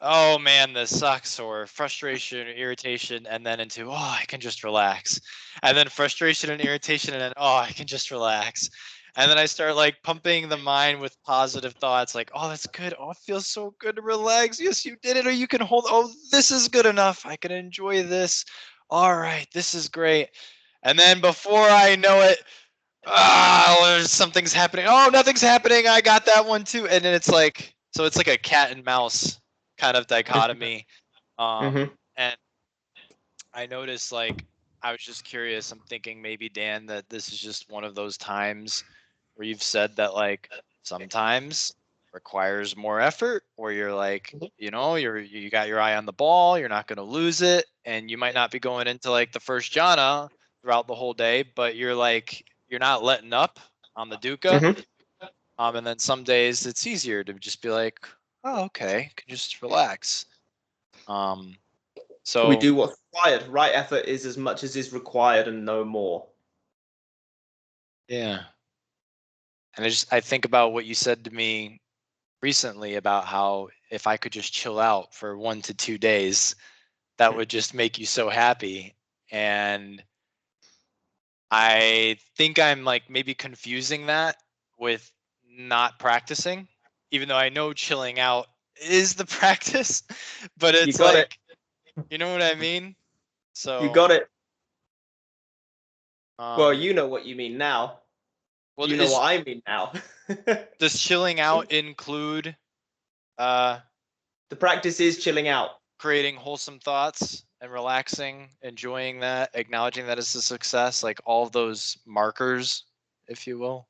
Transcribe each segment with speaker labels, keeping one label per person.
Speaker 1: oh man, this sucks, or frustration or irritation, and then into, oh, I can just relax. And then frustration and irritation, and then, oh, I can just relax. And then I start like pumping the mind with positive thoughts, like, oh, that's good. Oh, it feels so good to relax. Yes, you did it. Or you can hold, oh, this is good enough. I can enjoy this. All right, this is great. And then before I know it, something's happening. Oh, nothing's happening. I got that one too. And then it's like, so it's like a cat and mouse kind of dichotomy. And I noticed, like, I was just curious. I'm thinking maybe, Dan, that this is just one of those times where you've said that, like, sometimes requires more effort, or you're like, you got your eye on the ball, you're not going to lose it, and you might not be going into like the first jhana throughout the whole day, but you're like, you're not letting up on the dukkha. And then some days it's easier to just be like, oh, okay, can just relax. So
Speaker 2: we do what's required. Right effort is as much as is required and no more.
Speaker 1: Yeah. And I think about what you said to me recently about how if I could just chill out for 1 to 2 days, that would just make you so happy. And I think I'm like maybe confusing that with not practicing, even though I know chilling out is the practice, but it's like, you know what I mean? So
Speaker 2: you got it. Well, you know what you mean now. Well, you know what I mean now.
Speaker 1: Does chilling out include
Speaker 2: the practice is chilling out,
Speaker 1: creating wholesome thoughts and relaxing, enjoying that, acknowledging that it's a success, like all of those markers, if you will?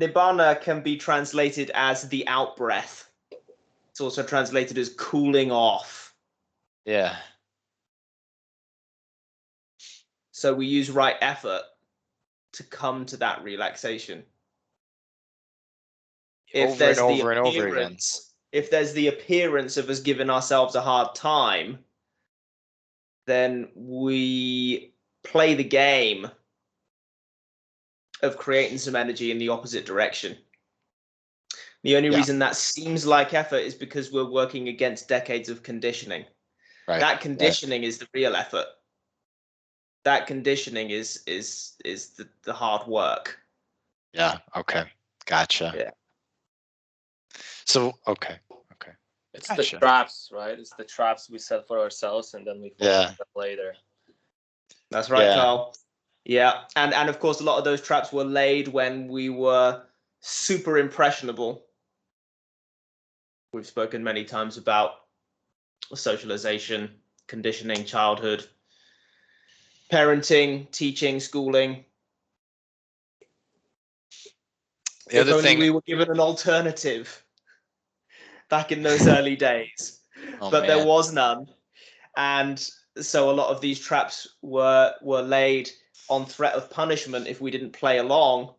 Speaker 2: Nibbana can be translated as the out breath. It's also translated as cooling off.
Speaker 1: Yeah.
Speaker 2: So we use right effort to come to that relaxation. If there's the appearance, if there's the appearance of us giving ourselves a hard time, then we play the game of creating some energy in the opposite direction. The only reason that seems like effort is because we're working against decades of conditioning. Right. That conditioning is the real effort. That conditioning is the hard work.
Speaker 1: Yeah. Okay. Gotcha.
Speaker 2: Yeah.
Speaker 1: So okay.
Speaker 3: It's the traps, right? It's the traps we set for ourselves, and then we fall them later.
Speaker 2: That's right, Carl. Yeah, and of course, a lot of those traps were laid when we were super impressionable. We've spoken many times about socialization, conditioning, childhood, parenting, teaching, schooling.
Speaker 1: The other thing,
Speaker 2: we were given an alternative back in those early days, but there was none, and so a lot of these traps were laid on threat of punishment if we didn't play along,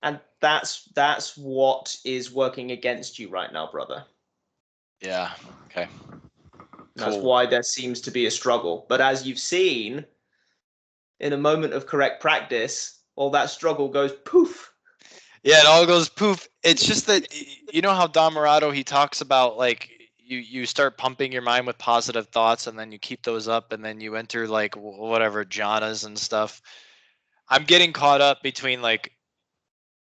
Speaker 2: and that's what is working against you right now, brother.
Speaker 1: Yeah. Okay.
Speaker 2: That's why there seems to be a struggle. But as you've seen, in a moment of correct practice, all that struggle goes poof.
Speaker 1: Yeah, it all goes poof. It's just that, you know how Dhammarato, he talks about, like, you start pumping your mind with positive thoughts, and then you keep those up, and then you enter like whatever jhanas and stuff. I'm getting caught up between like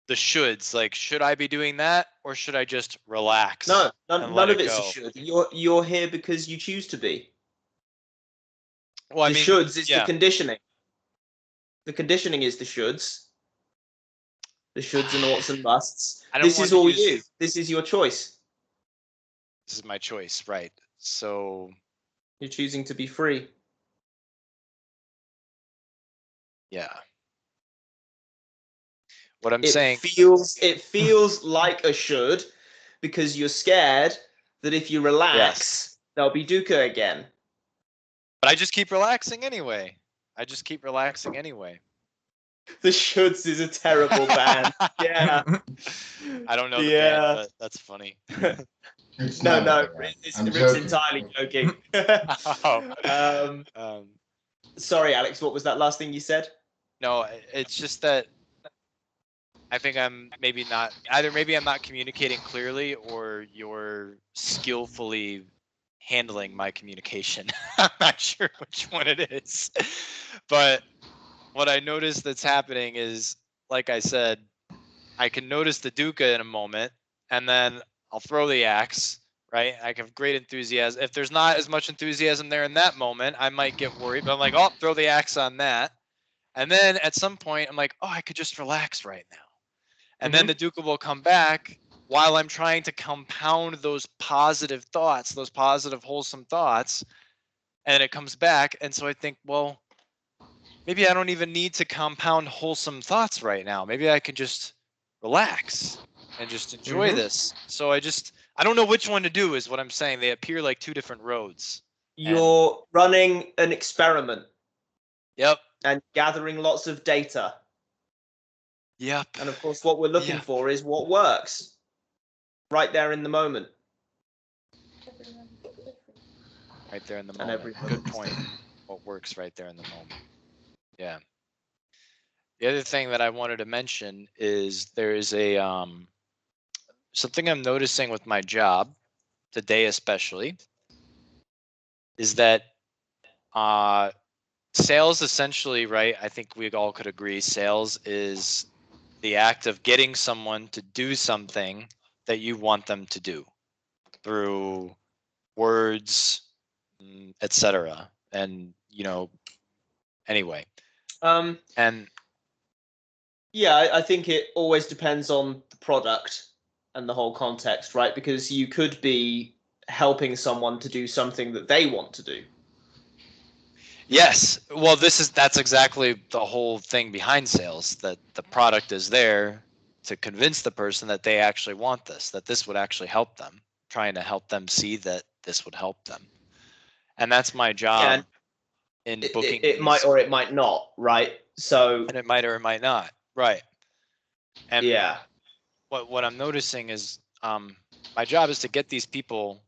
Speaker 1: the shoulds, like, should I be doing that, or should I just relax?
Speaker 2: No, none of it's a should. You're here because you choose to be. Well, the shoulds is the conditioning. The conditioning is the shoulds. The shoulds and oughts and musts. This is all you. This is your choice.
Speaker 1: This is my choice, right? So
Speaker 2: you're choosing to be free.
Speaker 1: Yeah. What I'm saying,
Speaker 2: it feels like a should, because you're scared that if you relax, there'll be dukkha again.
Speaker 1: But I just keep relaxing anyway.
Speaker 2: The shoulds is a terrible band. Yeah.
Speaker 1: I don't know the band, but that's funny.
Speaker 2: No, it's entirely joking. Sorry, Alex, what was that last thing you said?
Speaker 1: No, it's just that I think I'm maybe not, either maybe I'm not communicating clearly, or you're skillfully handling my communication. I'm not sure which one it is, but what I noticed that's happening is, like I said, I can notice the dukkha in a moment, and then I'll throw the axe, right? I have great enthusiasm. If there's not as much enthusiasm there in that moment, I might get worried, but I'm like, oh, throw the axe on that. And then at some point, I'm like, oh, I could just relax right now. And then the dukkha will come back while I'm trying to compound those positive thoughts, those positive, wholesome thoughts. And it comes back. And so I think, well, maybe I don't even need to compound wholesome thoughts right now. Maybe I can just relax and just enjoy this. So I don't know which one to do, is what I'm saying. They appear like two different roads.
Speaker 2: You're running an experiment.
Speaker 1: Yep.
Speaker 2: And gathering lots of data.
Speaker 1: Yep.
Speaker 2: And of course, what we're looking for is what works right there in the moment.
Speaker 1: Right there in the moment. Good point. What works right there in the moment. Yeah. The other thing that I wanted to mention is there is a something I'm noticing with my job today, especially, is that sales essentially, right? I think we all could agree, sales is the act of getting someone to do something that you want them to do through words, etc. And anyway. And
Speaker 2: yeah, I think it always depends on the product and the whole context, right? Because you could be helping someone to do something that they want to do.
Speaker 1: Yes. Well, that's exactly the whole thing behind sales, that the product is there to convince the person that they actually want this, that this would actually help them, trying to help them see that this would help them. And that's my job in booking.
Speaker 2: It might or it might not, right? So
Speaker 1: and it might or it might not, right? And
Speaker 2: yeah,
Speaker 1: what I'm noticing is my job is to get these people.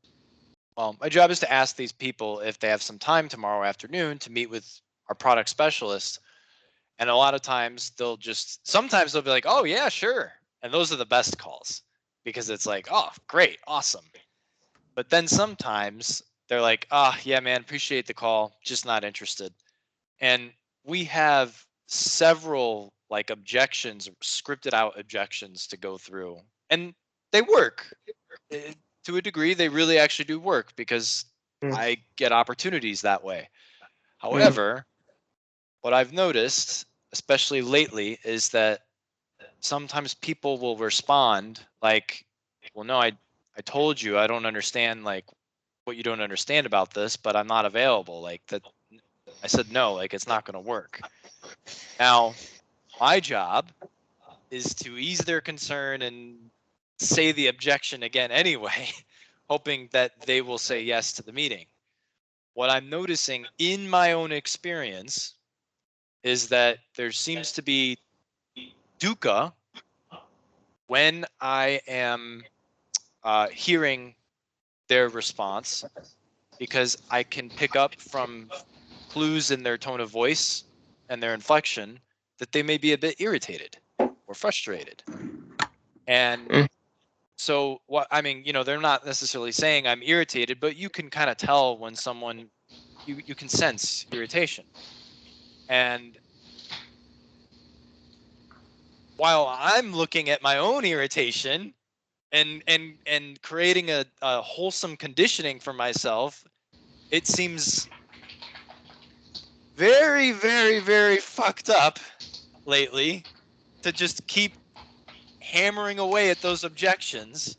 Speaker 1: Well, my job is to ask these people if they have some time tomorrow afternoon to meet with our product specialist. And a lot of times sometimes they'll be like, oh yeah, sure. And those are the best calls, because it's like, oh, great, awesome. But then sometimes they're like, oh yeah, man, appreciate the call, just not interested. And we have several like objections, scripted out objections to go through, and they work. To a degree, they really actually do work, because I get opportunities that way. However, what I've noticed, especially lately, is that sometimes people will respond like, well, no, I told you I don't understand like what you don't understand about this, but I'm not available. Like that, I said no, like it's not going to work. Now, my job is to ease their concern and say the objection again anyway, hoping that they will say yes to the meeting. What I'm noticing in my own experience is that there seems to be dukkha when I am hearing their response, because I can pick up from clues in their tone of voice and their inflection that they may be a bit irritated or frustrated. And so they're not necessarily saying I'm irritated, but you can kind of tell when someone, you can sense irritation. And while I'm looking at my own irritation and creating a wholesome conditioning for myself, it seems very, very, very fucked up lately to just keep hammering away at those objections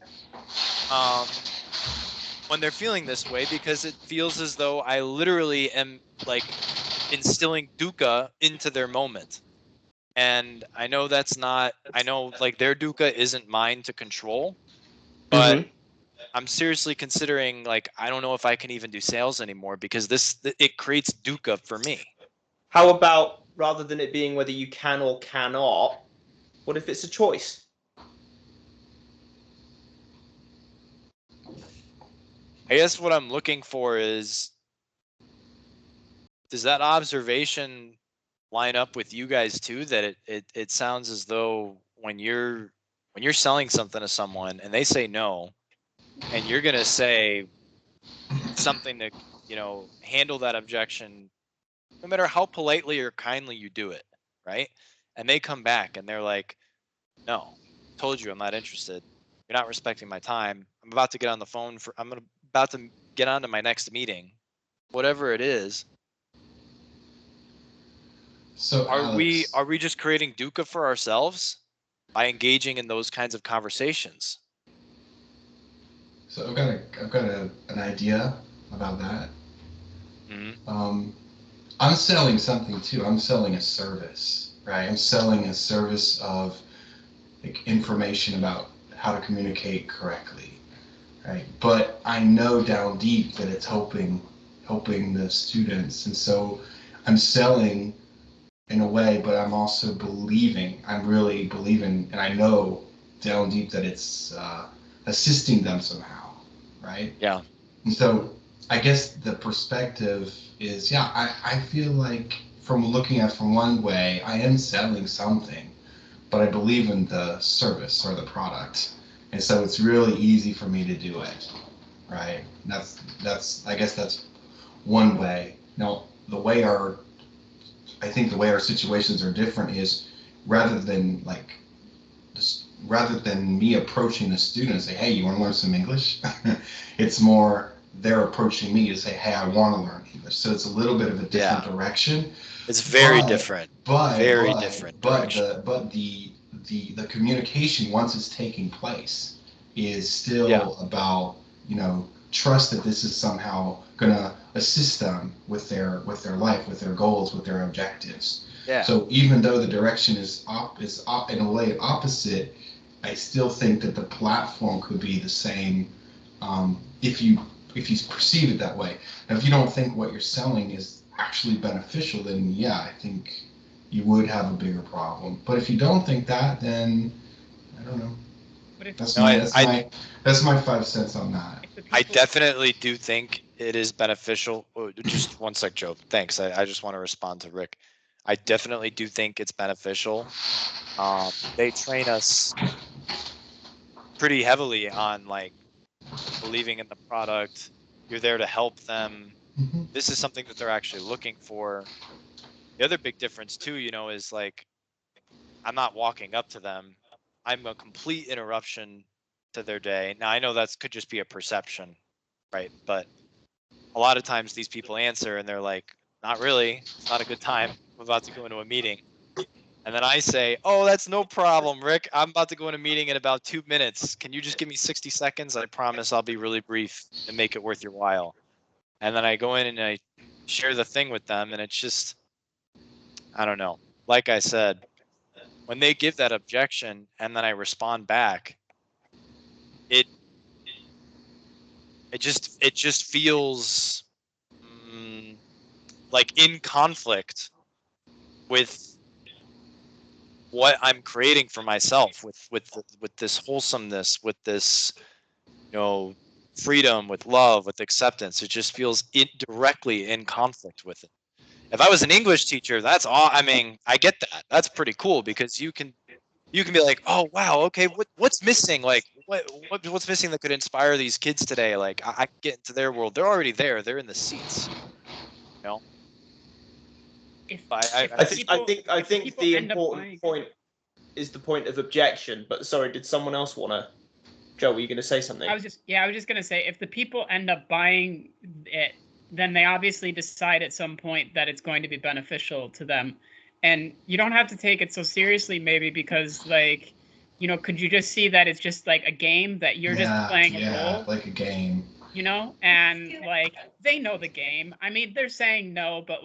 Speaker 1: when they're feeling this way, because it feels as though I literally am like instilling dukkha into their moment. And I know like their dukkha isn't mine to control, but I'm seriously considering, like, I don't know if I can even do sales anymore, because it creates dukkha for me.
Speaker 2: How about, rather than it being whether you can or cannot, what if it's a choice?
Speaker 1: I guess what I'm looking for is, does that observation line up with you guys too? That it sounds as though when you're selling something to someone and they say no, and you're gonna say something to, handle that objection, no matter how politely or kindly you do it, right? And they come back and they're like, no, told you I'm not interested. You're not respecting my time. I'm about to get on the phone about to get on to my next meeting, whatever it is.
Speaker 4: So
Speaker 1: are we just creating dukkha for ourselves by engaging in those kinds of conversations?
Speaker 4: So I've got an idea about that.
Speaker 1: Mm-hmm.
Speaker 4: I'm selling something too. I'm selling a service, right? I'm selling a service of information about how to communicate correctly, right? But I know down deep that it's helping the students, and so I'm selling in a way, but I'm also I'm really believing, and I know down deep that it's assisting them somehow, right?
Speaker 1: Yeah.
Speaker 4: And so I guess the perspective is, I feel like from looking at it from one way, I am selling something, but I believe in the service or the product. And so it's really easy for me to do it, right? I guess that's one way. Now, I think the way our situations are different is rather than me approaching the student and say, hey, you want to learn some English? It's more they're approaching me to say, hey, I want to learn English. So it's a little bit of a different direction.
Speaker 1: It's very different.
Speaker 4: But
Speaker 1: direction.
Speaker 4: The communication, once it's taking place, is still about, trust that this is somehow gonna assist them with their life, with their goals, with their objectives.
Speaker 1: Yeah.
Speaker 4: So even though the direction is in a way opposite, I still think that the platform could be the same, if you perceive it that way. Now, if you don't think what you're selling is actually beneficial, then I think you would have a bigger problem. But if you don't think that, then I don't know. That's my 5 cents on that.
Speaker 1: I definitely do think it is beneficial. Oh, just one sec, Joe. Thanks. I just want to respond to Rick. I definitely do think it's beneficial. They train us pretty heavily on believing in the product. You're there to help them.
Speaker 4: Mm-hmm.
Speaker 1: This is something that they're actually looking for. The other big difference too, is I'm not walking up to them. I'm a complete interruption to their day. Now I know that could just be a perception, right? But a lot of times these people answer and they're like, not really. It's not a good time. I'm about to go into a meeting. And then I say, oh, that's no problem, Rick. I'm about to go in a meeting in about 2 minutes. Can you just give me 60 seconds? I promise I'll be really brief and make it worth your while. And then I go in and I share the thing with them. And it's just, I don't know. Like I said, when they give that objection and then I respond back, it just feels like in conflict with what I'm creating for myself, with this wholesomeness, with this freedom, with love, with acceptance. It just feels directly in conflict with it. If I was an English teacher, that's all. I mean, I get that. That's pretty cool because you can be like, oh wow, okay, what's missing? Like what's missing that could inspire these kids today? Like I can get into their world. They're already there. They're in the seats.
Speaker 2: I think the important point is the point of objection. But sorry, did someone else want to? Joe, were you going to say something?
Speaker 5: I was just going to say, if the people end up buying it, then they obviously decide at some point that it's going to be beneficial to them. And you don't have to take it so seriously, maybe, because could you just see that it's just like a game that you're just playing a role?
Speaker 4: Like a game.
Speaker 5: And they know the game. I mean, they're saying no, but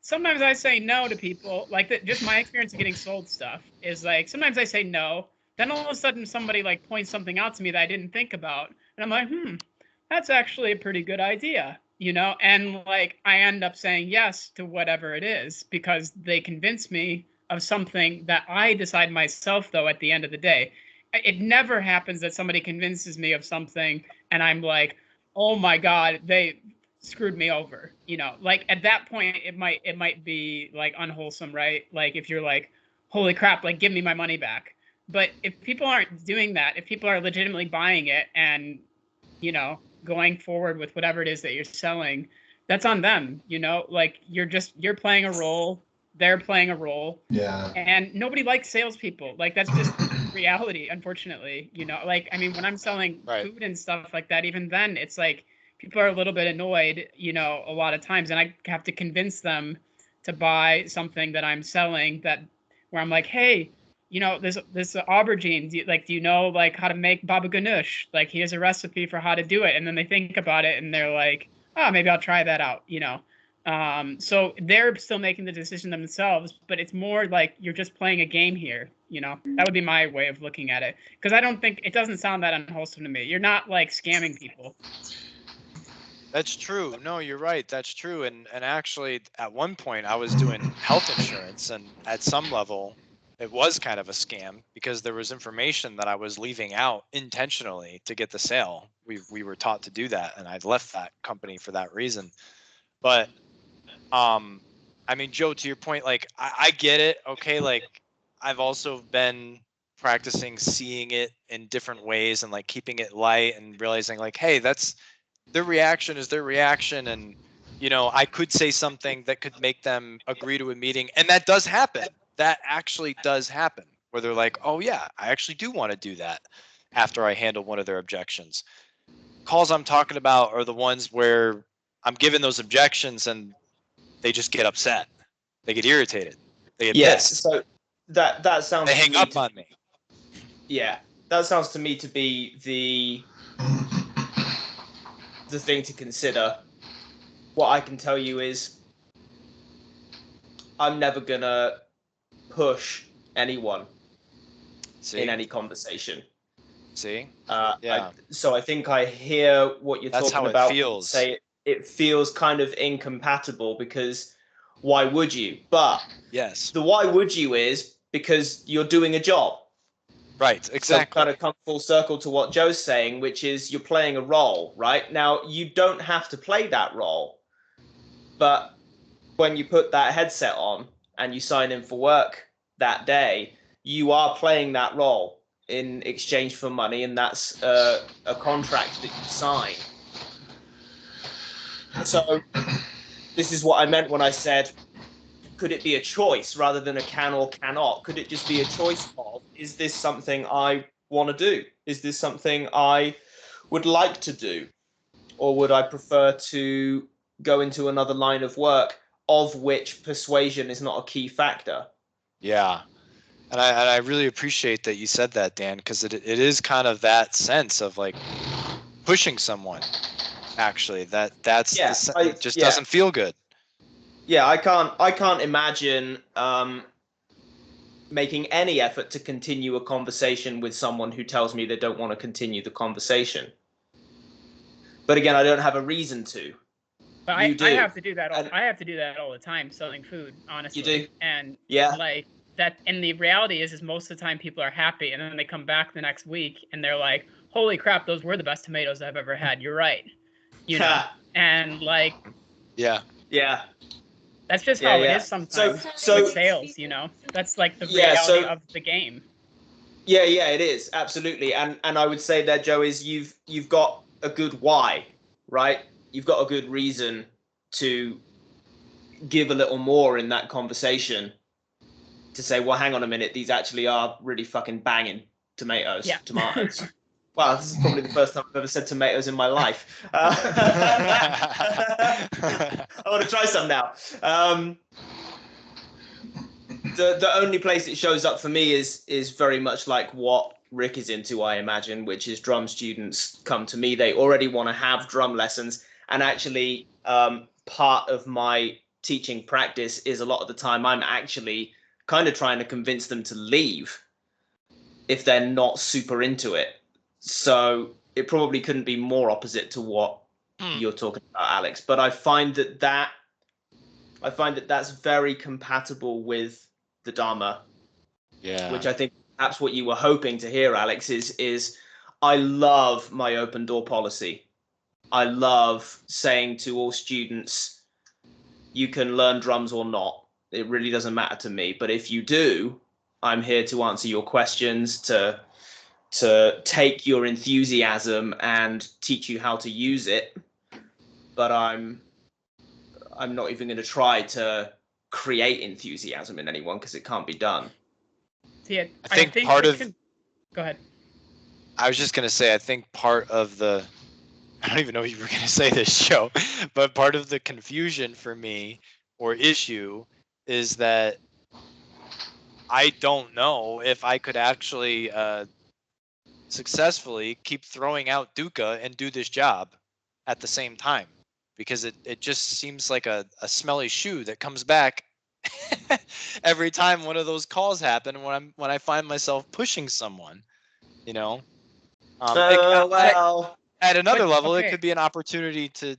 Speaker 5: sometimes I say no to people. Just my experience of getting sold stuff is sometimes I say no. Then all of a sudden somebody points something out to me that I didn't think about. And I'm like, that's actually a pretty good idea, And I end up saying yes to whatever it is because they convince me of something that I decide myself, though, at the end of the day. It never happens that somebody convinces me of something and I'm like, oh my God, they screwed me over. At that point, it might be unwholesome, right? If you're like, holy crap, give me my money back. But if people aren't doing that, if people are legitimately buying it and, going forward with whatever it is that you're selling, that's on them, you know? Like, you're playing a role, they're playing a role.
Speaker 4: Yeah.
Speaker 5: And nobody likes salespeople. Like, that's just reality, unfortunately, you know? Like, I mean, when I'm selling food and stuff like that, even then, it's like, people are a little bit annoyed, you know, a lot of times, and I have to convince them to buy something that I'm selling where I'm like, hey, you know, this aubergine, do you know like how to make baba ganoush? Like, here's a recipe for how to do it. And then they think about it and they're like, oh, maybe I'll try that out, you know? So they're still making the decision themselves, but it's more like you're just playing a game here, you know? That would be my way of looking at it. Because it doesn't sound that unwholesome to me. You're not like scamming people.
Speaker 1: That's true. No, you're right. That's true. And actually, at one point, I was doing health insurance, and at some level, it was kind of a scam because there was information that I was leaving out intentionally to get the sale. We were taught to do that, and I'd left that company for that reason. But, I mean, Joe, to your point, like, I get it. Okay, like, I've also been practicing seeing it in different ways and like keeping it light and realizing like, hey, their reaction is their reaction. And, you know, I could say something that could make them agree to a meeting. And that does happen. That actually does happen where they're like, oh yeah, I actually do want to do that after I handle one of their objections. Calls I'm talking about are the ones where I'm giving those objections and they just get upset. They get irritated. They get pissed.
Speaker 2: So that sounds
Speaker 1: they hang up on me.
Speaker 2: Yeah. That sounds to me to be the thing to consider. What I can tell you is I'm never gonna push anyone in any conversation.
Speaker 1: See?
Speaker 2: Yeah. So I think I hear what you're talking about.
Speaker 1: That's how it feels.
Speaker 2: Say it feels kind of incompatible because why would you? But
Speaker 1: yes,
Speaker 2: the why would you is because you're doing a job.
Speaker 1: Right, exactly.
Speaker 2: So kind of come full circle to what Joe's saying, which is you're playing a role, right? Now, you don't have to play that role, but when you put that headset on and you sign in for work that day, you are playing that role in exchange for money, and that's a contract that you sign. So this is what I meant when I said, could it be a choice rather than a can or cannot? Could it just be a choice of, is this something I want to do? Is this something I would like to do? Or would I prefer to go into another line of work of which persuasion is not a key factor?
Speaker 1: Yeah. And I really appreciate that you said that, Dan, because it is kind of that sense of like pushing someone. Actually, that's it just doesn't feel good.
Speaker 2: Yeah, I can't imagine making any effort to continue a conversation with someone who tells me they don't want to continue the conversation. But again, I don't have a reason to.
Speaker 5: But I have to do that. I have to do that all the time, selling food. Honestly,
Speaker 2: you do,
Speaker 5: and
Speaker 2: yeah,
Speaker 5: like that. And the reality is most of the time people are happy, and then they come back the next week and they're like, "Holy crap, those were the best tomatoes I've ever had." You're right, you know, and like,
Speaker 2: yeah.
Speaker 5: That's just how it is sometimes with sales, you know. That's like the reality of the game.
Speaker 2: Yeah, it is absolutely, and I would say that, Joe, is you've got a good why, right? You've got a good reason to give a little more in that conversation to say, well, hang on a minute, these actually are really fucking banging tomatoes. Wow, this is probably the first time I've ever said tomatoes in my life. I want to try some now. The only place it shows up for me is very much like what Rick is into, I imagine, which is drum students come to me. They already want to have drum lessons. And actually, part of my teaching practice is a lot of the time I'm actually kind of trying to convince them to leave if they're not super into it. So it probably couldn't be more opposite to what you're talking about, Alex. But I find that's very compatible with the Dhamma. Yeah. Which I think perhaps what you were hoping to hear, Alex, is I love my open door policy. I love saying to all students, you can learn drums or not. It really doesn't matter to me. But if you do, I'm here to answer your questions, to to take your enthusiasm and teach you how to use it, but I'm not even going to try to create enthusiasm in anyone because it can't be done.
Speaker 5: See,
Speaker 1: I think part of...
Speaker 5: Go ahead.
Speaker 1: I was just going to say, I think part of the... I don't even know if you were going to say this, Joe, but part of the confusion for me or issue is that I don't know if I could actually successfully keep throwing out dukkha and do this job at the same time, because it just seems like a smelly shoe that comes back every time one of those calls happen when I find myself pushing someone, you know.
Speaker 2: Well,
Speaker 1: at another level, it could be an opportunity to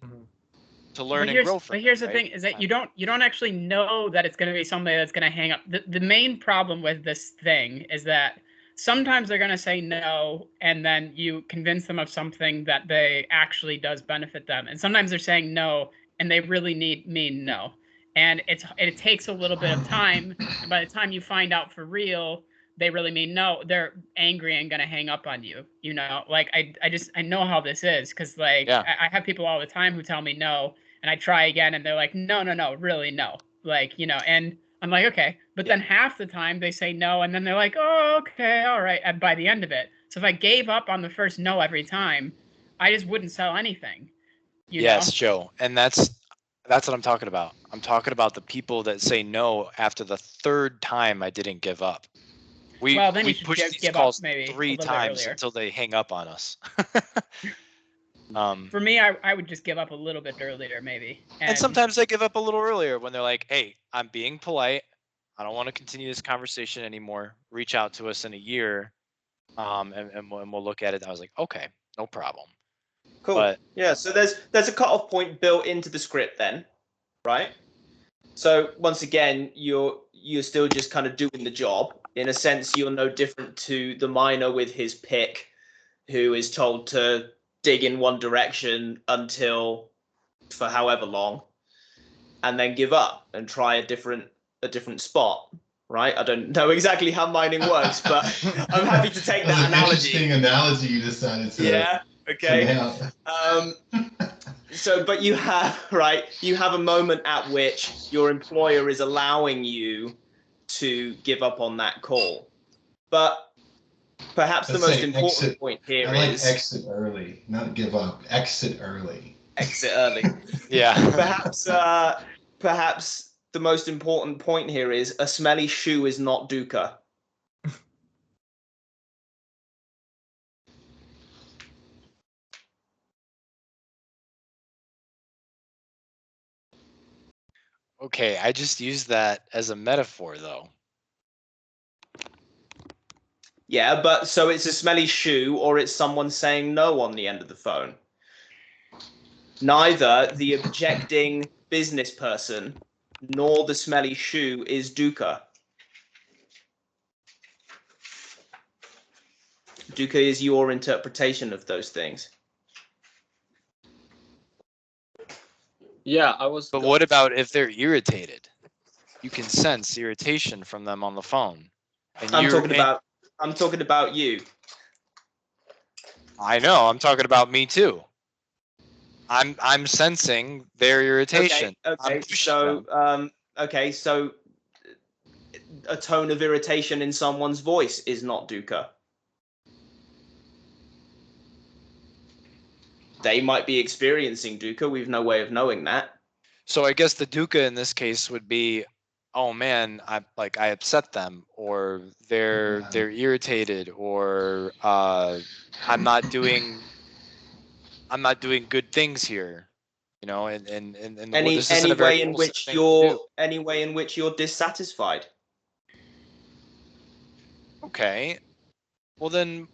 Speaker 1: learn and grow from.
Speaker 5: But here's the thing: is that you don't actually know that it's going to be somebody that's going to hang up. The main problem with this thing is that sometimes they're going to say no, and then you convince them of something that they actually does benefit them, and sometimes they're saying no, and they really mean no, and it takes a little bit of time, and by the time you find out for real they really mean no, they're angry and gonna hang up on you. You know, like I know how this is, because like I have people all the time who tell me no, and I try again and they're like, no, really no, like, you know, and I'm like, okay, but then half the time they say no, and then they're like, oh, okay, all right, and by the end of it. So if I gave up on the first no every time, I just wouldn't sell anything.
Speaker 1: Yes,
Speaker 5: know?
Speaker 1: Joe, and that's what I'm talking about. I'm talking about the people that say no after the third time I didn't give up. We push these calls 3 times until they hang up on us.
Speaker 5: For me, I would just give up a little bit earlier, maybe.
Speaker 1: And sometimes they give up a little earlier when they're like, hey, I'm being polite. I don't want to continue this conversation anymore. Reach out to us in a year, and we'll look at it. I was like, okay, no problem.
Speaker 2: Cool. But, yeah, so there's a cutoff point built into the script then, right? So once again, you're still just kind of doing the job. In a sense, you're no different to the miner with his pick, who is told to dig in one direction for however long, and then give up and try a different spot. Right? I don't know exactly how mining works, but I'm happy to take that analogy.
Speaker 4: Interesting analogy you decided to.
Speaker 2: Yeah. Okay. So, but you have a moment at which your employer is allowing you to give up on that call. But perhaps the most important point here is
Speaker 4: exit early, not give up. Exit early.
Speaker 2: Exit early.
Speaker 1: Yeah.
Speaker 2: Perhaps the most important point here is a smelly shoe is not dukkha.
Speaker 1: Okay, I just used that as a metaphor, though.
Speaker 2: Yeah, but so it's a smelly shoe or it's someone saying no on the end of the phone. Neither the objecting business person nor the smelly shoe is dukkha. Dukkha is your interpretation of those things.
Speaker 3: Yeah,
Speaker 1: But what about if they're irritated? You can sense irritation from them on the phone. And
Speaker 2: I'm talking about you.
Speaker 1: I know. I'm talking about me too. I'm sensing their irritation.
Speaker 2: Okay. So so a tone of irritation in someone's voice is not dukkha. They might be experiencing dukkha. We've no way of knowing that.
Speaker 1: So I guess the dukkha in this case would be, oh man, I upset them, or they're irritated, or I'm not doing good things here, you know, and
Speaker 2: any way in which you're dissatisfied.
Speaker 1: Okay, well then,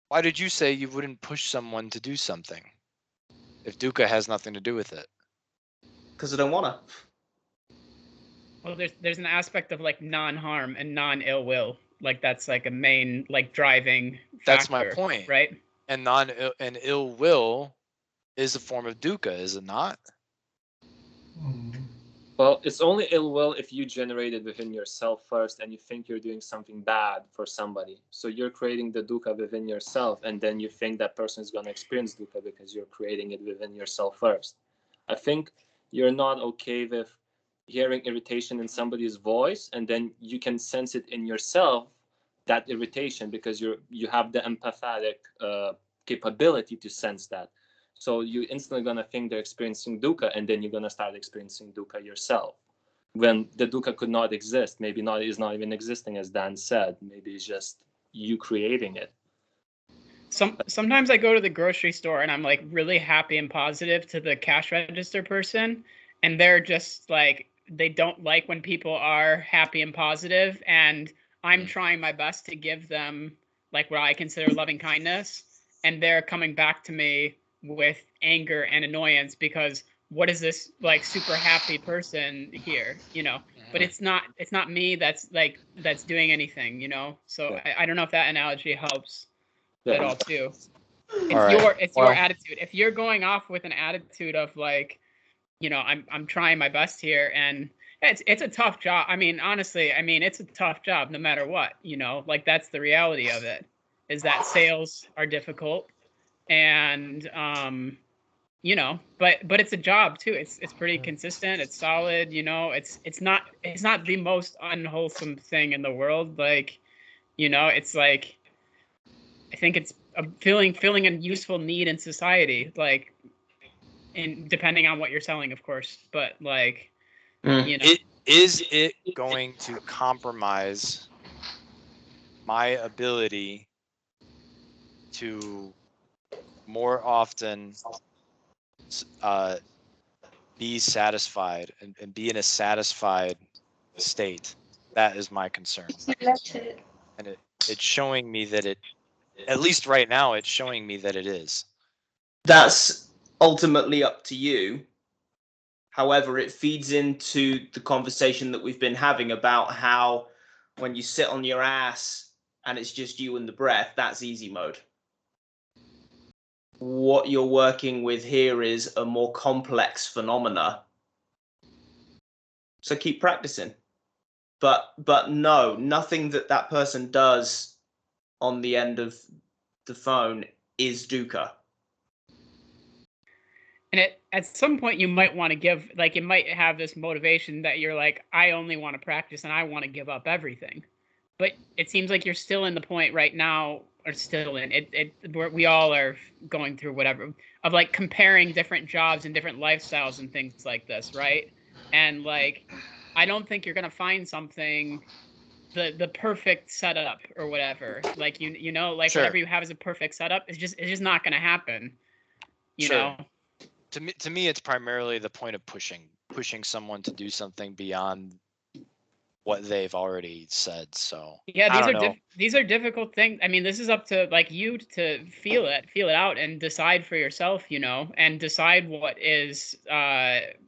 Speaker 1: why did you say you wouldn't push someone to do something if dukkha has nothing to do with it?
Speaker 2: Because I don't wanna.
Speaker 5: Well, there's an aspect of like non-harm and non-ill will. Like that's like a main like driving factor.
Speaker 1: That's my point,
Speaker 5: right?
Speaker 1: And ill will is a form of dukkha, is it not?
Speaker 3: Well, it's only ill will if you generate it within yourself first and you think you're doing something bad for somebody. So you're creating the dukkha within yourself, and then you think that person is going to experience dukkha because you're creating it within yourself first. I think you're not okay with hearing irritation in somebody's voice, and then you can sense it in yourself, that irritation, because you have the empathetic capability to sense that. So you're instantly going to think they're experiencing dukkha, and then you're going to start experiencing dukkha yourself. When the dukkha could not exist, maybe is not even existing, as Dan said. Maybe it's just you creating it.
Speaker 5: Sometimes I go to the grocery store and I'm like really happy and positive to the cash register person, and they're just like, they don't like when people are happy and positive, and I'm trying my best to give them like what I consider loving kindness, and they're coming back to me with anger and annoyance because what is this like super happy person here, you know? But it's not me that's doing anything, you know? So I don't know if that analogy helps at all too. It's your attitude. If you're going off with an attitude of like, you know, I'm trying my best here, and it's a tough job. I mean, honestly, it's a tough job no matter what, you know, like that's the reality of it, is that sales are difficult, and you know, but it's a job too. It's pretty consistent, it's solid, you know, it's not the most unwholesome thing in the world, like, you know, it's like, I think it's filling a useful need in society, like, and depending on what you're selling, of course, but like, you know,
Speaker 1: is it going to compromise my ability to more often be satisfied and be in a satisfied state? That is my concern. And it's showing me that it, at least right now, it's showing me that it is.
Speaker 2: That's ultimately up to you. However, it feeds into the conversation that we've been having about how when you sit on your ass and it's just you and the breath, that's easy mode. What you're working with here is a more complex phenomena. So keep practicing. But no, nothing that person does on the end of the phone is dukkha.
Speaker 5: And at some point you might want to give, like, you might have this motivation that you're like, I only want to practice and I want to give up everything. But it seems like you're still in the point right now, or still in it. We all are going through whatever of like comparing different jobs and different lifestyles and things like this, right? And like, I don't think you're gonna find something, the perfect setup or whatever. Like you know, like whatever you have as a perfect setup, it's just not gonna happen. You know.
Speaker 1: To me, it's primarily the point of pushing someone to do something beyond what they've already said. So
Speaker 5: yeah, these are difficult things. I mean, this is up to like you to feel it out and decide for yourself, you know, and decide what is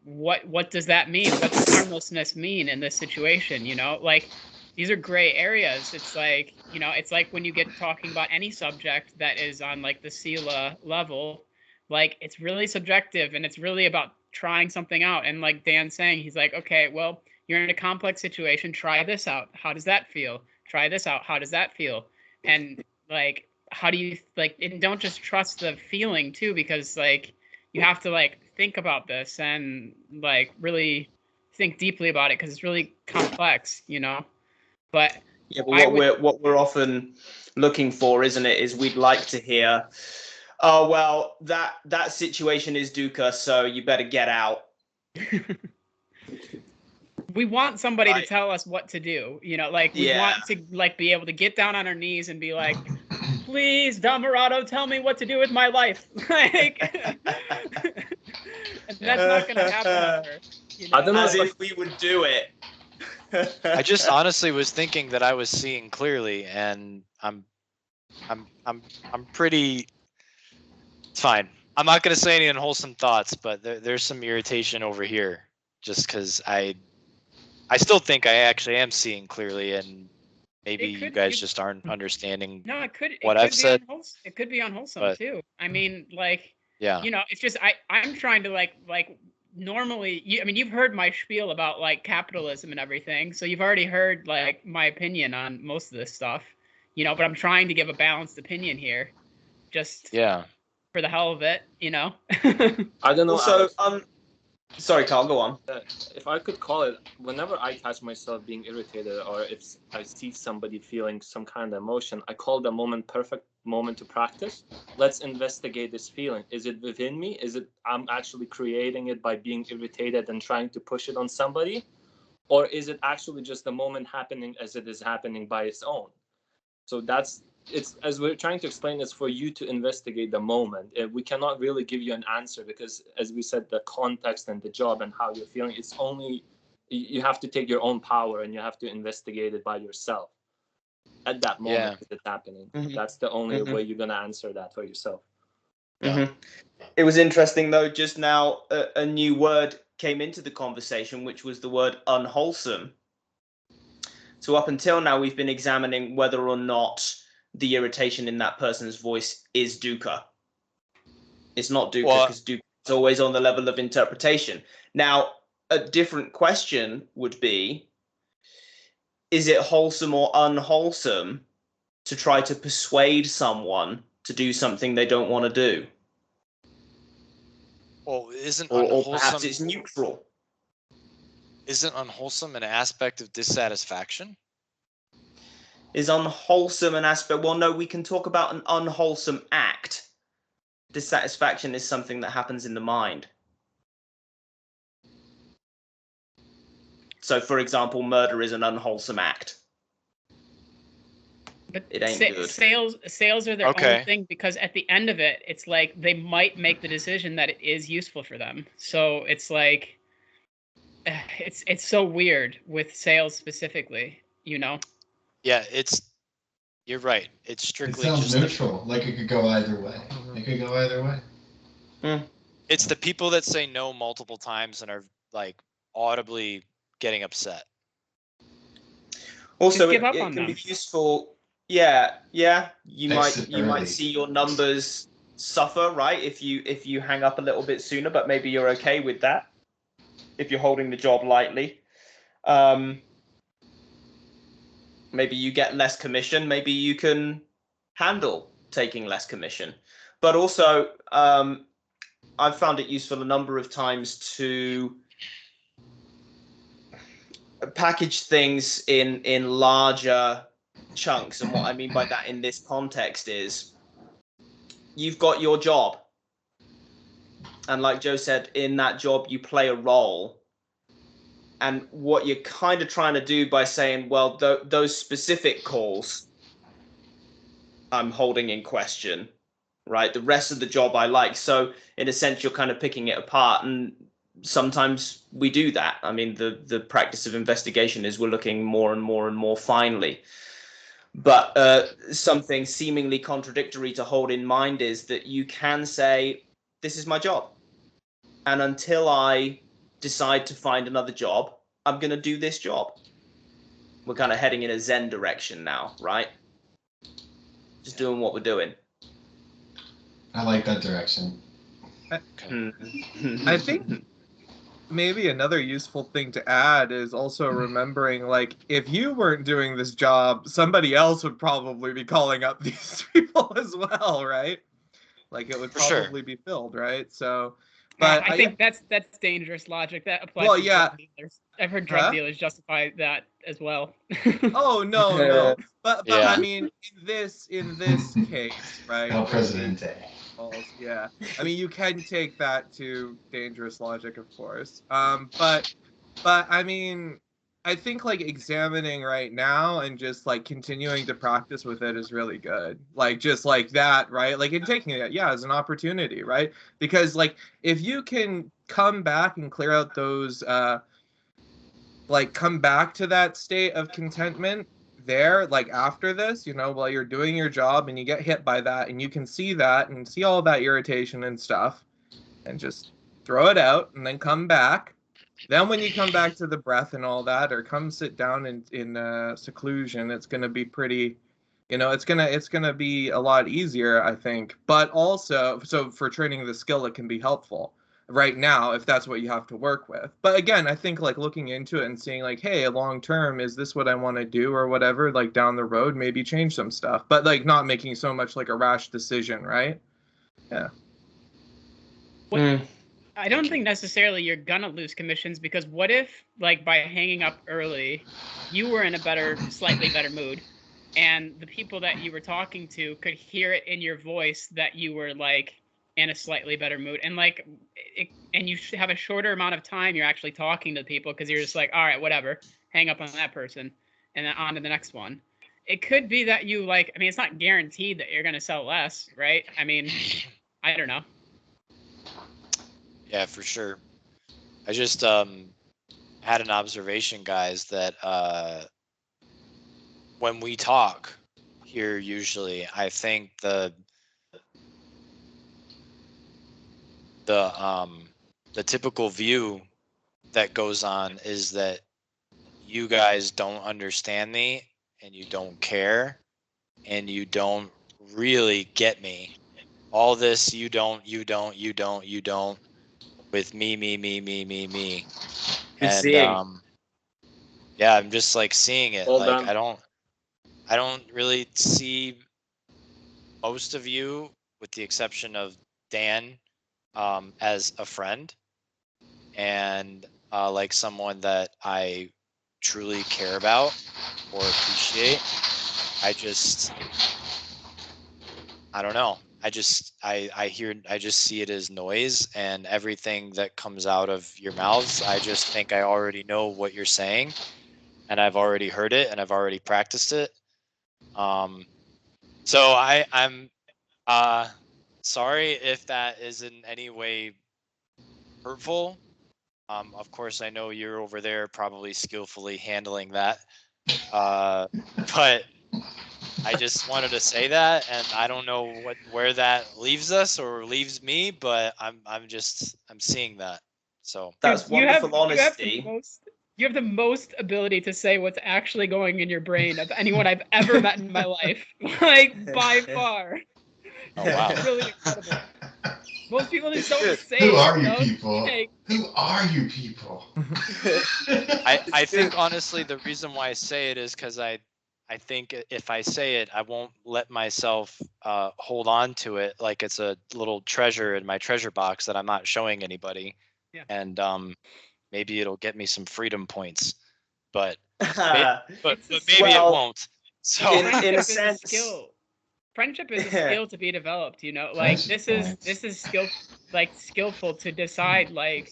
Speaker 5: what does that mean? What does harmlessness mean in this situation? You know, like these are gray areas. It's like, you know, it's like when you get talking about any subject that is on like the sila level, like it's really subjective and it's really about trying something out. And like Dan's saying, he's like, okay, well, you're in a complex situation. Try this out. How does that feel? Try this out. How does that feel? And like, how do you like? And don't just trust the feeling too, because like you have to like think about this and like really think deeply about it because it's really complex, you know. But
Speaker 2: yeah, but what we're often looking for, isn't it? Is we'd like to hear, oh well, that situation is dukkha, so you better get out.
Speaker 5: We want somebody to tell us what to do, you know, like we want to like be able to get down on our knees and be like, please, Dhammarato, tell me what to do with my life. Like, and that's not going to happen ever, you know?
Speaker 2: I don't know if we would do it.
Speaker 1: I just honestly was thinking that I was seeing clearly, and I'm pretty. It's fine. I'm not going to say any unwholesome thoughts, but there's some irritation over here, just because I still think I actually am seeing clearly, and maybe you guys just aren't understanding what I've said.
Speaker 5: It could be unwholesome too. I mean, like, you know, it's just I'm trying to like normally, you've heard my spiel about like capitalism and everything, so you've already heard like my opinion on most of this stuff, but I'm trying to give a balanced opinion here, just for the hell of it,
Speaker 3: I don't know.
Speaker 2: Also, sorry, Carl, go on.
Speaker 3: If I could call it, whenever I catch myself being irritated, or if I see somebody feeling some kind of emotion, I call the moment perfect moment to practice. Let's investigate this feeling. Is it within me? Is it I'm actually creating it by being irritated and trying to push it on somebody? Or is it actually just the moment happening as it is happening by its own? So it's as we're trying to explain, it's for you to investigate the moment. We cannot really give you an answer because, as we said, the context and the job and how you're feeling, it's only, you have to take your own power and you have to investigate it by yourself at that moment it's happening. Mm-hmm. That's the only way you're going to answer that for yourself.
Speaker 2: Mm-hmm. It was interesting, though, just now a new word came into the conversation, which was the word unwholesome. So up until now, we've been examining whether or not the irritation in that person's voice is dukkha. It's not dukkha because dukkha is always on the level of interpretation. Now, a different question would be, is it wholesome or unwholesome to try to persuade someone to do something they don't want to do?
Speaker 1: Well,
Speaker 2: or perhaps it's neutral.
Speaker 1: Isn't unwholesome an aspect of dissatisfaction?
Speaker 2: Is unwholesome an aspect? Well, no, we can talk about an unwholesome act. Dissatisfaction is something that happens in the mind. So, for example, murder is an unwholesome act.
Speaker 5: But
Speaker 2: it ain't good.
Speaker 5: Sales are their own thing, because at the end of it, it's like they might make the decision that it is useful for them. So it's like, it's so weird with sales specifically,
Speaker 1: Yeah, you're right. It's strictly
Speaker 4: it sounds
Speaker 1: just
Speaker 4: neutral. Like it could go either way. It could go either way.
Speaker 1: It's the people that say no multiple times and are like audibly getting upset.
Speaker 2: Also, it can be useful. Yeah. You might see your numbers suffer, right? If you hang up a little bit sooner, but maybe you're okay with that if you're holding the job lightly. Maybe you get less commission. Maybe you can handle taking less commission. But also, I've found it useful a number of times to package things in larger chunks. And what I mean by that in this context is, you've got your job. And like Joe said, in that job, you play a role. And what you're kind of trying to do by saying, well, those specific calls I'm holding in question, right? The rest of the job I like. So in a sense, you're kind of picking it apart. And sometimes we do that. I mean, the practice of investigation is we're looking more and more and more finely. But something seemingly contradictory to hold in mind is that you can say, this is my job. And until I decide to find another job, I'm going to do this job. We're kind of heading in a Zen direction now, right? Just doing what we're doing.
Speaker 4: I like that direction.
Speaker 6: I think maybe another useful thing to add is also remembering, like, if you weren't doing this job, somebody else would probably be calling up these people as well, right? Like, it would probably be filled, right? So, but
Speaker 5: I think that's dangerous logic. That applies to drug dealers. I've heard drug dealers justify that as well.
Speaker 6: Oh no. But I mean, in this case, right?
Speaker 4: El Presidente.
Speaker 6: Yeah. I mean, you can take that to dangerous logic, of course. But I mean, I think like examining right now and just like continuing to practice with it is really good. Like just like that, right? Like in taking it, as an opportunity, right? Because like if you can come back and clear out those, like come back to that state of contentment there, like after this, while you're doing your job and you get hit by that and you can see that and see all that irritation and stuff and just throw it out and then come back. Then when you come back to the breath and all that, or come sit down in seclusion, it's going to be pretty, it's going to be a lot easier, I think. But also, so for training the skill, it can be helpful. right now, if that's what you have to work with. But again, I think like looking into it and seeing like, hey, long term, is this what I want to do or whatever, like down the road, maybe change some stuff, but like not making so much like a rash decision, right? Yeah.
Speaker 5: I don't think necessarily you're gonna lose commissions, because what if, like, by hanging up early, you were in a slightly better mood, and the people that you were talking to could hear it in your voice that you were like in a slightly better mood, and like, and you should have a shorter amount of time you're actually talking to people, because you're just like, all right, whatever, hang up on that person, and then on to the next one. It could be that you like, I mean, it's not guaranteed that you're gonna sell less, right? I mean, I don't know.
Speaker 1: Yeah, for sure. I just had an observation, guys, that when we talk here, usually, I think the typical view that goes on is that you guys don't understand me, and you don't care, and you don't really get me. All this, you don't, with me. And yeah, I'm just like seeing it.
Speaker 3: All
Speaker 1: like
Speaker 3: done.
Speaker 1: I don't really see most of you, with the exception of Dan, as a friend, and like someone that I truly care about or appreciate. I don't know. I just see it as noise, and everything that comes out of your mouths, I just think I already know what you're saying, and I've already heard it, and I've already practiced it. So I'm sorry if that is in any way hurtful. Of course, I know you're over there probably skillfully handling that. But I just wanted to say that, and I don't know where that leaves us or leaves me, but I'm seeing that. So
Speaker 2: that's
Speaker 5: Dude,
Speaker 2: wonderful honesty.
Speaker 5: You have the most ability to say what's actually going in your brain of anyone I've ever met in my life, like by far.
Speaker 1: Oh wow,
Speaker 5: really incredible. Most people just don't say.
Speaker 4: Who are you people?
Speaker 5: Like,
Speaker 4: Who are you people?
Speaker 1: I think honestly the reason why I say it is because I think if I say it, I won't let myself hold on to it like it's a little treasure in my treasure box that I'm not showing anybody.
Speaker 5: Yeah.
Speaker 1: And maybe it'll get me some freedom points, but maybe it won't. So
Speaker 2: in a sense,
Speaker 5: skill. Friendship is a skill to be developed, you know. Like this is skillful to decide, like,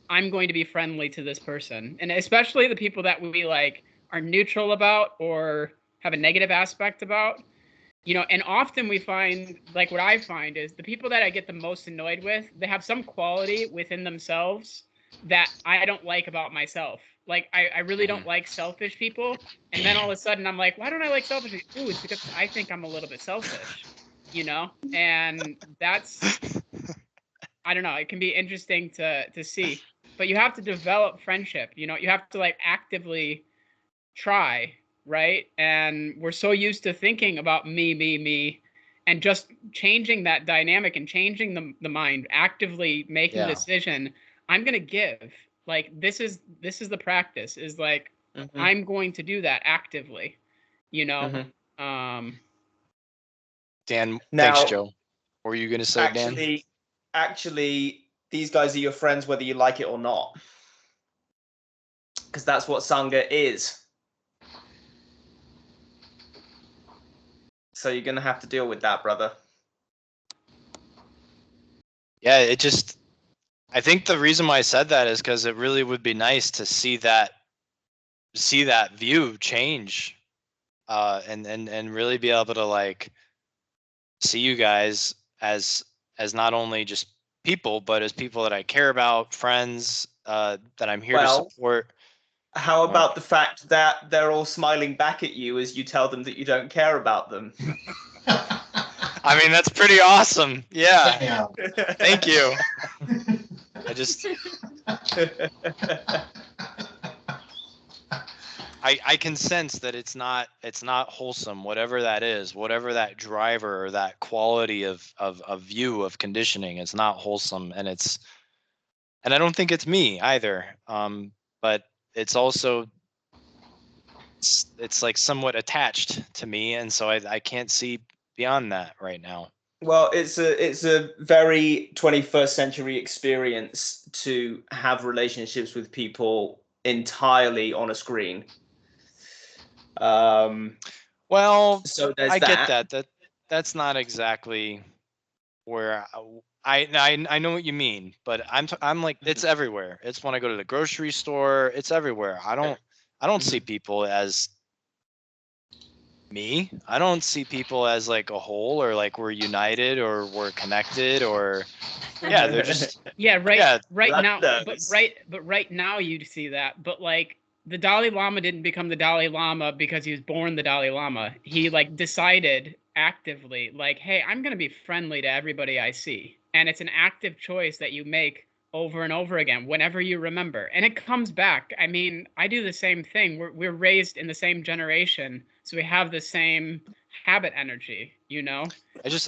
Speaker 5: I'm going to be friendly to this person, and especially the people that we like are neutral about or have a negative aspect about, you know. And often we find, like, what I find is the people that I get the most annoyed with, they have some quality within themselves that I don't like about myself. Like, I really don't like selfish people. And then all of a sudden I'm like, why don't I like selfish people? Ooh, it's because I think I'm a little bit selfish, you know? And that's, I don't know, it can be interesting to see. But you have to develop friendship, you know? You have to, like, actively try, right? And we're so used to thinking about me, and just changing that dynamic and changing the mind, actively making the decision. I'm going to give. Like, this is the practice, is like, I'm going to do that actively, you know?
Speaker 1: Dan,
Speaker 2: now,
Speaker 1: thanks, Joe. What were you going to say, Dan?
Speaker 2: Actually, these guys are your friends whether you like it or not. Because that's what Sangha is. So you're going to have to deal with that, brother.
Speaker 1: Yeah, I think the reason why I said that is because it really would be nice to see that view change, and really be able to, like, see you guys as not only just people, but as people that I care about, friends, that I'm here to support.
Speaker 2: How about the fact that they're all smiling back at you as you tell them that you don't care about them?
Speaker 1: I mean, that's pretty awesome. Yeah. Thank you. I can sense that it's not wholesome, whatever that is, whatever that driver or that quality of view of conditioning. It's not wholesome, and it's and I don't think it's me either. But it's also it's like somewhat attached to me, and so I can't see beyond that right now.
Speaker 2: Well, it's a very 21st century experience to have relationships with people entirely on a screen.
Speaker 1: Well,
Speaker 2: so
Speaker 1: I get that. That's not exactly where I know what you mean, but I'm like, it's everywhere. It's when I go to the grocery store. It's everywhere. I don't see people as me. I don't see people as like a whole, or like we're united or we're connected, or yeah, they're just
Speaker 5: right now. But right now you see that. But like the Dalai Lama didn't become the Dalai Lama because he was born the Dalai Lama. He like decided actively, like, hey, I'm gonna be friendly to everybody I see, and it's an active choice that you make over and over again whenever you remember, and it comes back. I mean, I do the same thing. We're raised in the same generation, so we have the same habit energy, you know.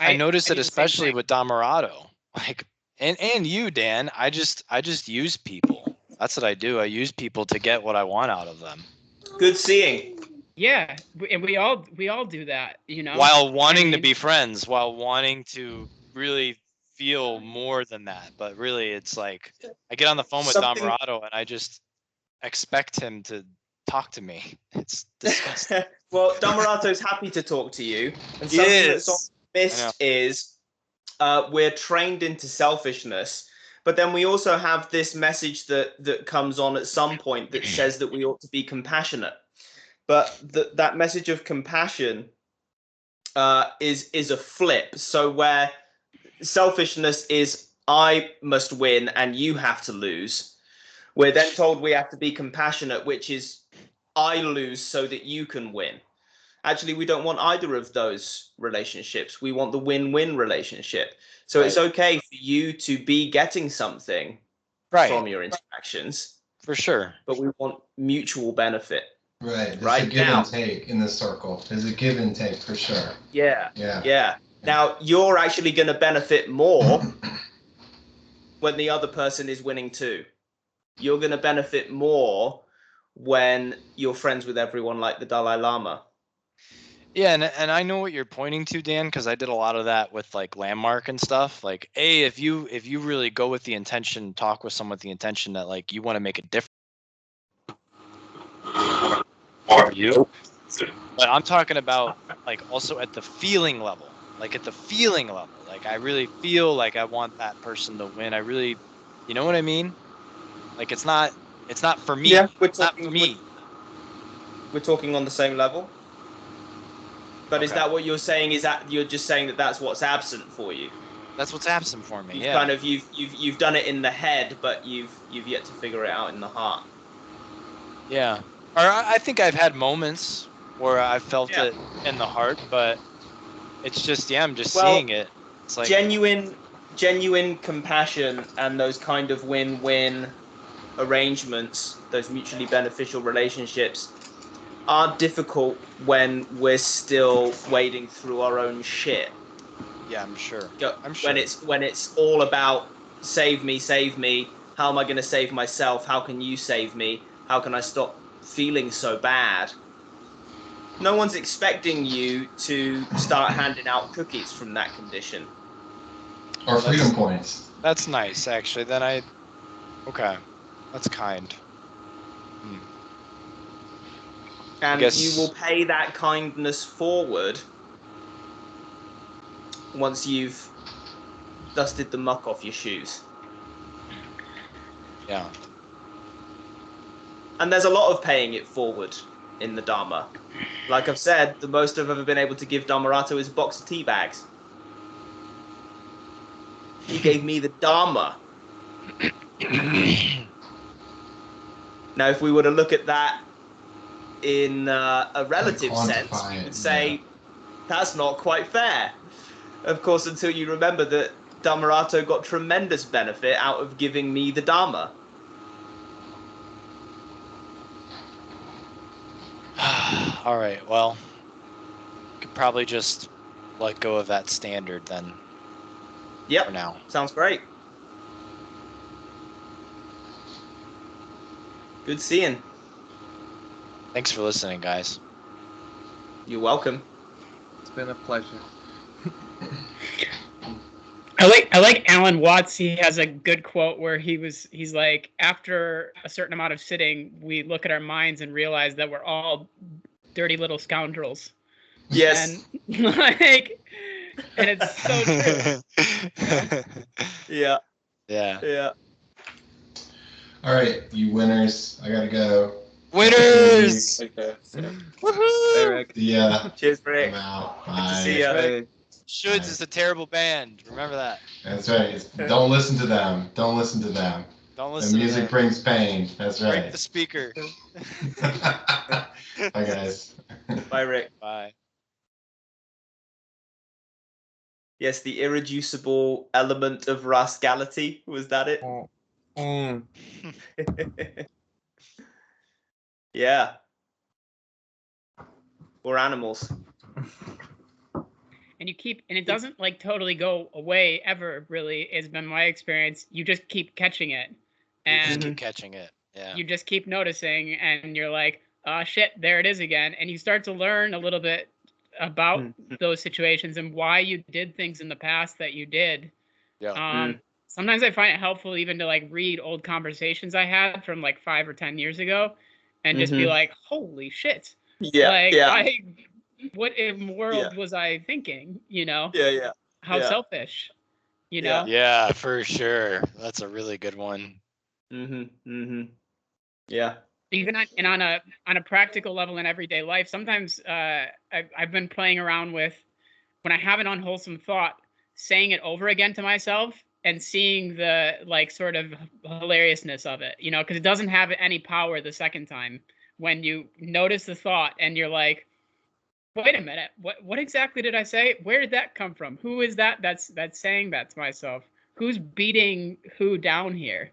Speaker 1: I noticed it especially with Dhammarato, like, and you, Dan. I just use people. That's what I do. I use people to get what I want out of them.
Speaker 2: Good seeing.
Speaker 5: Yeah, and we all do that, you know.
Speaker 1: While wanting to be friends, while wanting to really feel more than that, but really, it's like I get on the phone with Dhammarato and I just expect him to talk to me. It's disgusting.
Speaker 2: Well, Dhammarato's happy to talk to you, and something that's missed is we're trained into selfishness, but then we also have this message that comes on at some point that says that we ought to be compassionate. But that message of compassion is a flip. So where selfishness is I must win and you have to lose, we're then told we have to be compassionate, which is I lose so that you can win. Actually, we don't want either of those relationships. We want the win-win relationship. So it's okay for you to be getting something from your interactions.
Speaker 1: For sure.
Speaker 2: But we want mutual benefit.
Speaker 4: Right. There's a give and take in the circle. There's a give and take for sure.
Speaker 2: Yeah. Now, you're actually going to benefit more when the other person is winning too. You're going to benefit more when you're friends with everyone like the Dalai Lama.
Speaker 1: Yeah, and I know what you're pointing to, Dan, because I did a lot of that with like Landmark and stuff. Like, if you really go with the intention, talk with someone with the intention that like you want to make a difference. Are you? But I'm talking about like also at the feeling level. Like at the feeling level. Like I really feel like I want that person to win. I really, you know what I mean? Like it's not for me.
Speaker 2: Yeah,
Speaker 1: it's not for me.
Speaker 2: We're talking on the same level. But is that what you're saying? Is that you're just saying that that's what's absent for you?
Speaker 1: That's what's absent for me.
Speaker 2: You've done it in the head, but you've yet to figure it out in the heart.
Speaker 1: Yeah. Or I think I've had moments where I felt it in the heart, but it's just I'm just seeing it. It's like
Speaker 2: genuine compassion and those kind of win-win arrangements, those mutually beneficial relationships, are difficult when we're still wading through our own shit.
Speaker 1: Yeah, I'm sure.
Speaker 2: When it's all about save me. How am I going to save myself? How can you save me? How can I stop feeling so bad? No one's expecting you to start handing out cookies from that condition.
Speaker 4: Or freedom points.
Speaker 1: That's nice, actually. Then okay, that's kind.
Speaker 2: And you will pay that kindness forward once you've dusted the muck off your shoes.
Speaker 1: Yeah.
Speaker 2: And there's a lot of paying it forward in the Dhamma. Like I've said, the most I've ever been able to give Dhammarato is a box of tea bags. He gave me the Dhamma. Now, if we were to look at that in a relative sense, we would say that's not quite fair. Of course, until you remember that Dhammarato got tremendous benefit out of giving me the Dhamma.
Speaker 1: All right, well, could probably just let go of that standard then.
Speaker 2: Yep.
Speaker 1: For now.
Speaker 2: Sounds great. Good seeing.
Speaker 1: Thanks for listening, guys.
Speaker 2: You're welcome.
Speaker 6: It's been a pleasure.
Speaker 5: I like Alan Watts. He has a good quote where he's like, after a certain amount of sitting, we look at our minds and realize that we're all dirty little scoundrels.
Speaker 2: Yes.
Speaker 5: And like, and it's so true.
Speaker 2: Yeah.
Speaker 1: Yeah.
Speaker 2: Yeah.
Speaker 4: All right, you winners. I gotta go.
Speaker 1: Winners!
Speaker 3: Okay.
Speaker 1: Woohoo!
Speaker 6: Hey, Rick.
Speaker 4: Yeah.
Speaker 2: Cheers, Rick.
Speaker 4: I'm out.
Speaker 2: Good to
Speaker 4: Bye.
Speaker 2: see ya.
Speaker 6: Hey.
Speaker 1: Shoulds is a terrible band. Remember that.
Speaker 4: That's right. Don't listen to them. Don't listen to them.
Speaker 1: Don't
Speaker 4: The
Speaker 1: listen to
Speaker 4: music
Speaker 1: them.
Speaker 4: brings pain. That's
Speaker 1: Break
Speaker 4: right.
Speaker 1: the speaker.
Speaker 4: Bye, guys.
Speaker 2: Bye, Rick.
Speaker 1: Bye.
Speaker 2: Yes, the irreducible element of rascality. Was that it?
Speaker 6: Mm.
Speaker 2: Yeah. We're animals.
Speaker 5: And it doesn't like totally go away ever, really, has been my experience. You just keep catching it.
Speaker 1: You just
Speaker 5: And
Speaker 1: keep catching it. Yeah.
Speaker 5: you just keep noticing, and you're like, oh shit, there it is again. And you start to learn a little bit about those situations and why you did things in the past that you did.
Speaker 1: Yeah.
Speaker 5: Sometimes I find it helpful even to like read old conversations I had from like 5 or 10 years ago and just be like, holy shit.
Speaker 2: Yeah.
Speaker 5: Like,
Speaker 2: Yeah.
Speaker 5: what in the world was I thinking, you know?
Speaker 2: Yeah. Yeah.
Speaker 5: How
Speaker 2: Yeah.
Speaker 5: selfish, you
Speaker 2: Yeah.
Speaker 5: know?
Speaker 1: Yeah, for sure. That's a really good one.
Speaker 2: Yeah.
Speaker 5: Even on a practical level in everyday life, sometimes I've been playing around with, when I have an unwholesome thought, saying it over again to myself and seeing the like sort of hilariousness of it, you know, because it doesn't have any power the second time. When you notice the thought and you're like, wait a minute, what exactly did I say? Where did that come from? Who is that's saying that to myself? Who's beating who down here?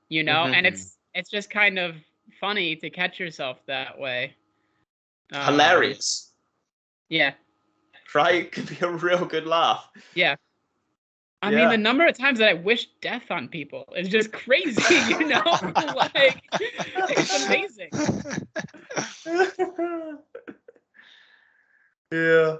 Speaker 5: You know, and it's just kind of funny to catch yourself that way.
Speaker 2: Hilarious.
Speaker 5: Yeah.
Speaker 2: Right? Could be a real good laugh.
Speaker 5: Yeah. I mean, the number of times that I wish death on people is just crazy, you know? Like, it's amazing.
Speaker 2: Yeah.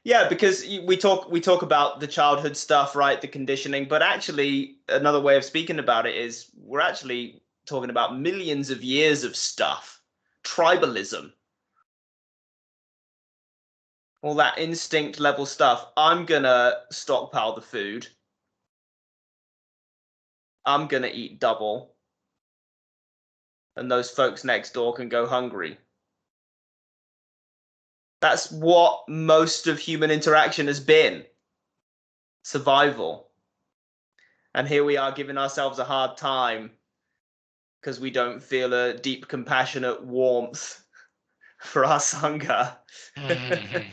Speaker 2: Yeah, because we talk about the childhood stuff, right? The conditioning, but actually another way of speaking about it is we're actually talking about millions of years of stuff. Tribalism. All that instinct level stuff. I'm gonna stockpile the food. I'm gonna eat double. And those folks next door can go hungry. That's what most of human interaction has been. Survival. And here we are giving ourselves a hard time because we don't feel a deep, compassionate warmth for our Sangha.
Speaker 3: And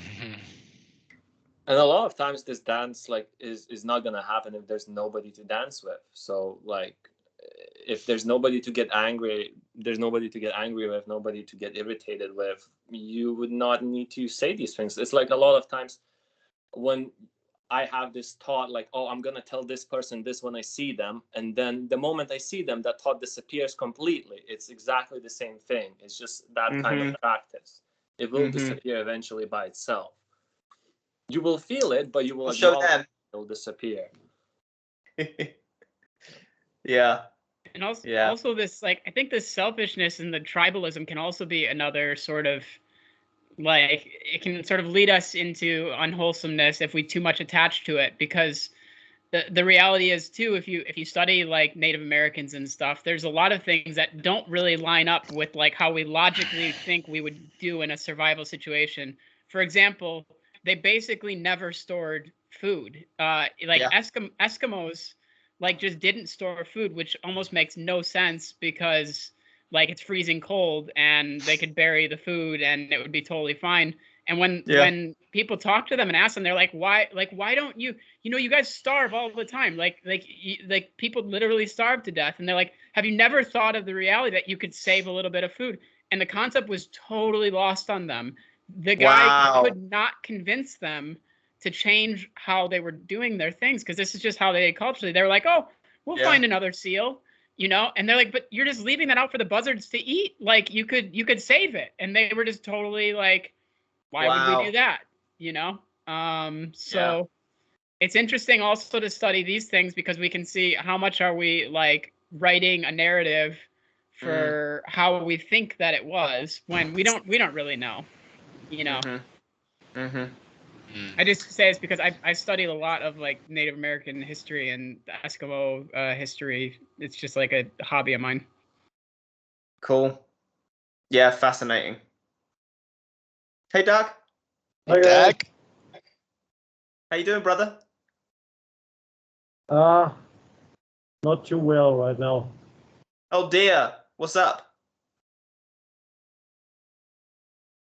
Speaker 3: a lot of times this dance like is not gonna happen if there's nobody to dance with. So like if there's nobody to get angry, there's nobody to get angry with, nobody to get irritated with, you would not need to say these things. It's like a lot of times when I have this thought like, oh, I'm gonna tell this person this when I see them, and then the moment I see them, that thought disappears completely. It's exactly the same thing. It's just that kind of practice. It will disappear eventually by itself. You will feel it, but you will
Speaker 2: show
Speaker 3: acknowledge
Speaker 2: them.
Speaker 3: it will disappear.
Speaker 2: Yeah.
Speaker 5: And also this, like, I think this selfishness and the tribalism can also be another sort of, like, it can sort of lead us into unwholesomeness if we too much attach to it, because the reality is too, if you study like Native Americans and stuff, there's a lot of things that don't really line up with like how we logically think we would do in a survival situation. For example, they basically never stored food. Eskimos like just didn't store food, which almost makes no sense because like it's freezing cold and they could bury the food and it would be totally fine. And when people talk to them and ask them, they're like, why don't you, you guys starve all the time. Like people literally starve to death. And they're like, have you never thought of the reality that you could save a little bit of food? And the concept was totally lost on them. The guy could not convince them to change how they were doing their things, because this is just how they culturally. They were like, oh, we'll find another seal. you know? And they're like, but you're just leaving that out for the buzzards to eat. Like you could save it. And they were just totally like, why would we do that? You know? So it's interesting also to study these things because we can see how much are we like writing a narrative for how we think that it was when we don't really know, you know. I just say it's because I studied a lot of like Native American history and Eskimo history. It's just like a hobby of mine.
Speaker 2: Cool. Yeah, fascinating. Hey, Doug.
Speaker 1: Hey, Doug.
Speaker 2: How you doing, brother?
Speaker 7: Not too well right now.
Speaker 2: Oh dear. What's up?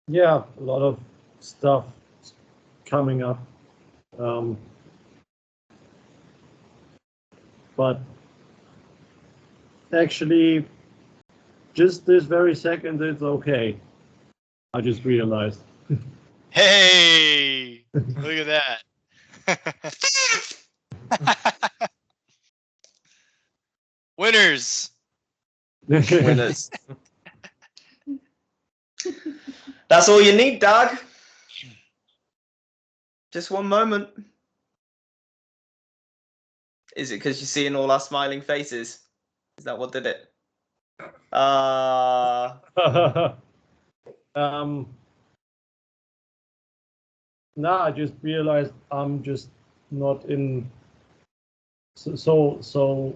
Speaker 7: Yeah, a lot of stuff coming up. But actually, just this very second, it's okay. I just realized.
Speaker 1: Hey, look at that. Winners.
Speaker 2: Winners. That's all you need, Doug. Just one moment. Is it because you're seeing all our smiling faces? Is that what did it?
Speaker 7: No, I just realized I'm just not in so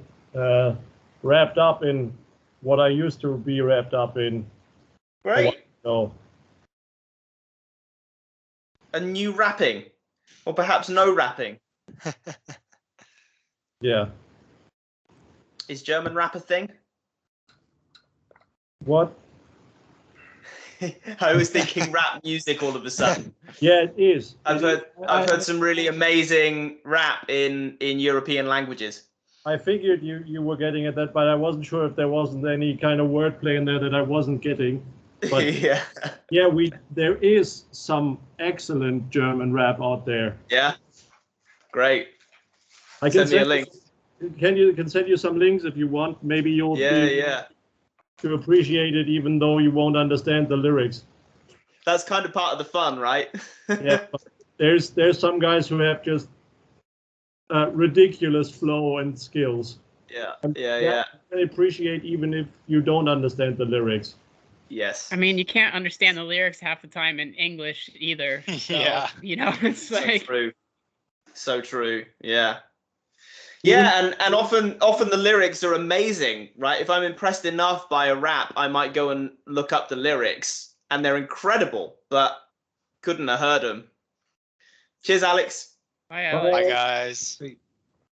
Speaker 7: wrapped up in what I used to be wrapped up in.
Speaker 2: Great.
Speaker 7: So
Speaker 2: A new rapping, or perhaps no rapping.
Speaker 7: Yeah.
Speaker 2: Is German rap a thing?
Speaker 7: What?
Speaker 2: I was thinking rap music all of a sudden.
Speaker 7: Yeah, it is.
Speaker 2: I've heard some really amazing rap in European languages.
Speaker 7: I figured you were getting at that, but I wasn't sure if there wasn't any kind of wordplay in there that I wasn't getting. But
Speaker 2: yeah,
Speaker 7: there is some excellent German rap out there.
Speaker 2: Yeah, great.
Speaker 7: I can
Speaker 2: Send me a link.
Speaker 7: Can send you some links if you want. Maybe you'll be to appreciate it, even though you won't understand the lyrics.
Speaker 2: That's kind of part of the fun, right?
Speaker 7: Yeah, there's some guys who have just ridiculous flow and skills.
Speaker 2: Yeah.
Speaker 7: I appreciate even if you don't understand the lyrics.
Speaker 2: Yes.
Speaker 5: I mean, you can't understand the lyrics half the time in English either. So, you know, it's like
Speaker 2: so true. So true. Yeah. Yeah, and often the lyrics are amazing, right? If I'm impressed enough by a rap, I might go and look up the lyrics, and they're incredible, but couldn't have heard them. Cheers, Alex.
Speaker 5: Bye, Alex.
Speaker 1: Bye, guys.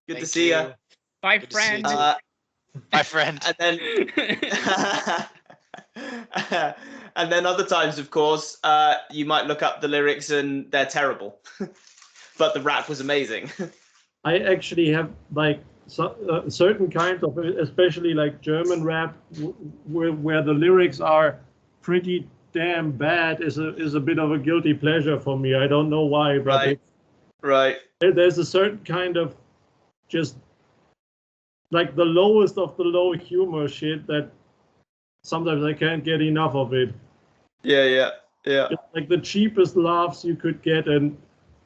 Speaker 2: Good to see you.
Speaker 5: Bye,
Speaker 1: Good to see you
Speaker 5: friend.
Speaker 1: too. Bye, friend.
Speaker 2: And then, and then other times, of course, you might look up the lyrics and they're terrible, but the rap was amazing.
Speaker 7: I actually have like certain kinds of, especially like German rap, where the lyrics are pretty damn bad, is a bit of a guilty pleasure for me. I don't know why, but there's a certain kind of just like the lowest of the low humor shit that sometimes I can't get enough of it.
Speaker 2: Yeah.
Speaker 7: Just like the cheapest laughs you could get, and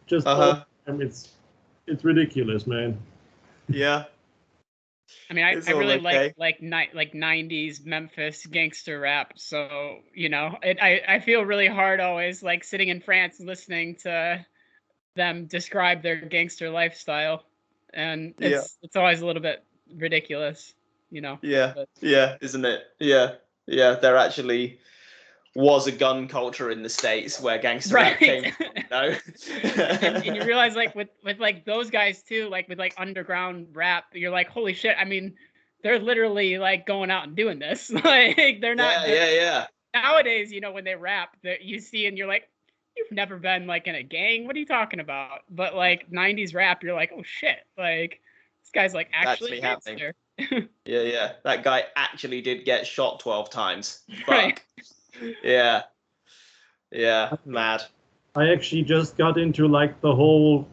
Speaker 7: just it's ridiculous, man.
Speaker 2: Yeah.
Speaker 5: I mean, I really like 90s Memphis gangster rap. So, you know, I feel really hard always like sitting in France listening to them describe their gangster lifestyle. And it's always a little bit ridiculous, you know.
Speaker 2: Yeah, isn't it? Yeah. There actually was a gun culture in the States where gangster rap came from, you know?
Speaker 5: and you realize like with like those guys too, like with like underground rap, you're like, holy shit, I mean, they're literally like going out and doing this. Like they're not nowadays, you know, when they rap that you see and you're like, you've never been like in a gang, what are you talking about? But like 90s rap, you're like, oh shit, like this guy's like actually happening.
Speaker 2: Yeah, that guy actually did get shot 12 times. Fuck.
Speaker 5: Right.
Speaker 2: Yeah, mad.
Speaker 7: I actually just got into like the whole,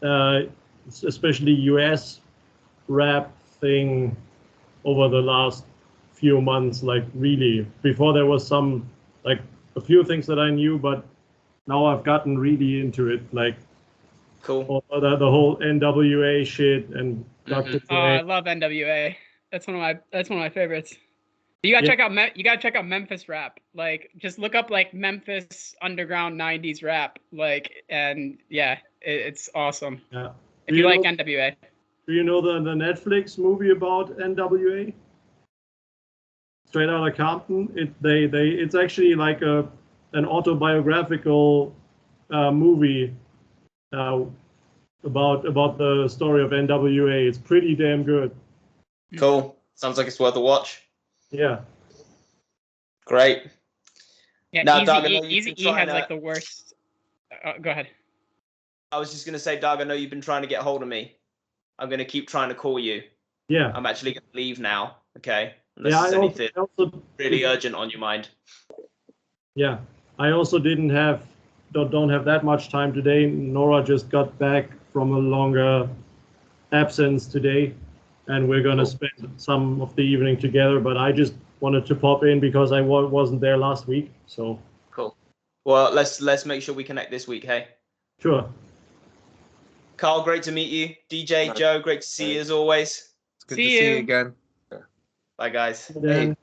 Speaker 7: especially US rap thing over the last few months. Like really, before there was some like a few things that I knew, but now I've gotten really into it. Like
Speaker 2: cool.
Speaker 7: The whole NWA shit and Dr.
Speaker 5: Oh, I love NWA. That's one of my favorites. You gotta check out Memphis rap. Like, just look up like Memphis underground '90s rap. Like, and yeah, it's awesome.
Speaker 7: Yeah.
Speaker 5: If you like NWA.
Speaker 7: Do you know the Netflix movie about NWA? Straight Outta Compton. It's actually like an autobiographical movie about the story of NWA. It's pretty damn good.
Speaker 2: Cool. Sounds like it's worth a watch.
Speaker 7: Yeah.
Speaker 2: Great.
Speaker 5: Yeah,
Speaker 2: now,
Speaker 5: Easy E has like the worst. Go ahead.
Speaker 2: I was just going to say, Doug, I know you've been trying to get hold of me. I'm going to keep trying to call you.
Speaker 7: Yeah.
Speaker 2: I'm actually going to leave now, okay? Unless there's anything really urgent on your mind.
Speaker 7: Yeah. I also don't have that much time today. Nora just got back from a longer absence today, and we're going to spend some of the evening together, but I just wanted to pop in because I wasn't there last week. So
Speaker 2: cool. Well, let's make sure we connect this week, hey?
Speaker 7: Sure.
Speaker 2: Carl, great to meet you. DJ, Joe, great to see you as always.
Speaker 6: It's good to see you again.
Speaker 2: Bye, guys.
Speaker 7: Hey.